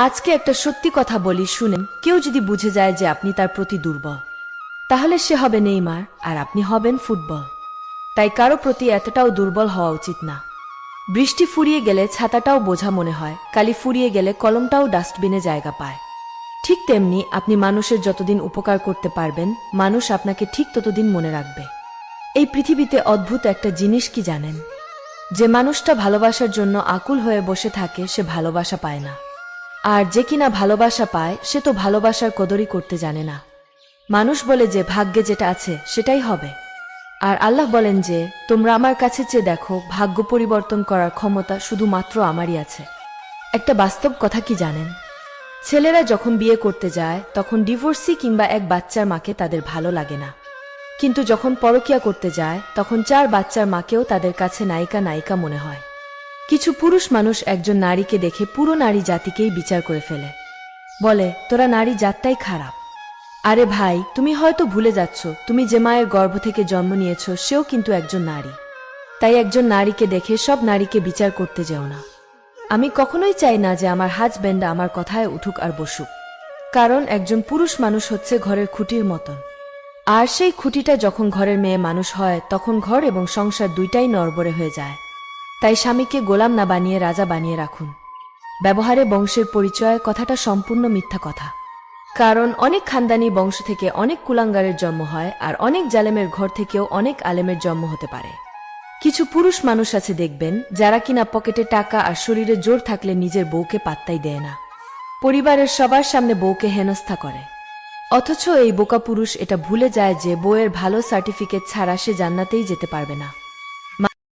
আজকে একটা সত্যি কথা বলি, শুনেন। কেউ যদি বুঝে যায় যে আপনি তার প্রতি দুর্বল, তাহলে সে হবে নেইমার আর আপনি হবেন ফুটবল। তাই কারো প্রতি এতটাও দুর্বল হওয়া উচিত না। বৃষ্টি ফুরিয়ে গেলে ছাতাটাও বোঝা মনে হয়, কালি ফুরিয়ে গেলে কলমটাও ডাস্টবিনে জায়গা পায়। ঠিক তেমনি আপনি মানুষের যতদিন উপকার করতে পারবেন, মানুষ আপনাকে ঠিক ততদিন মনে রাখবে। এই পৃথিবীতে অদ্ভুত একটা জিনিস কি জানেন? যে মানুষটা ভালোবাসার জন্য আকুল হয়ে বসে থাকে সে ভালোবাসা পায় না, আর যে কিনা ভালোবাসা পায় সে তো ভালোবাসার কদরই করতে জানে না। মানুষ বলে যে ভাগ্যে যেটা আছে সেটাই হবে, আর আল্লাহ বলেন যে তোমরা আমার কাছে চেয়ে দেখো, ভাগ্য পরিবর্তন করার ক্ষমতা শুধুমাত্র আমারই আছে। একটা বাস্তব কথা কি জানেন? ছেলেরা যখন বিয়ে করতে যায় তখন ডিভোর্সি কিংবা এক বাচ্চার মাকে তাদের ভালো লাগে না, কিন্তু যখন পরকিয়া করতে যায় তখন 4 বাচ্চার মাকেও তাদের কাছে নায়িকা নায়িকা মনে হয়। কিছু পুরুষ মানুষ একজন নারীকে দেখে পুরো নারী জাতিকেই বিচার করে ফেলে, বলে তোরা নারী জাতটাই খারাপ। আরে ভাই, তুমি হয়তো ভুলে যাচ্ছ, তুমি যে মায়ের গর্ভ থেকে জন্ম নিয়েছ সেও কিন্তু একজন নারী। তাই একজন নারীকে দেখে সব নারীকে বিচার করতে যেও না। আমি কখনোই চাই না যে আমার হাজব্যান্ড আমার কথায় উঠুক আর বসুক, কারণ একজন পুরুষ মানুষ হচ্ছে ঘরের খুঁটির মতন, আর সেই খুঁটিটা যখন ঘরের মেয়ে মানুষ হয় তখন ঘর এবং সংসার দুইটাই নড়বড়ে হয়ে যায়। তাই স্বামীকে গোলাম না বানিয়ে রাজা বানিয়ে রাখুন। ব্যবহারে বংশের পরিচয় কথাটা সম্পূর্ণ মিথ্যা কথা, কারণ অনেক খানদানি বংশ থেকে অনেক কুলাঙ্গারের জন্ম হয়, আর অনেক জালেমের ঘর থেকেও অনেক আলেমের জন্ম হতে পারে। কিছু পুরুষ মানুষ আছে দেখবেন, যারা কিনা পকেটে টাকা আর শরীরে জোর থাকলে নিজের বউকে পাত্তাই দেয় না, পরিবারের সবার সামনে বউকে হেনস্থা করে। অথচ এই বোকা পুরুষ এটা ভুলে যায় যে বউয়ের ভালো সার্টিফিকেট ছাড়া সে জান্নাতেই যেতে পারবে না।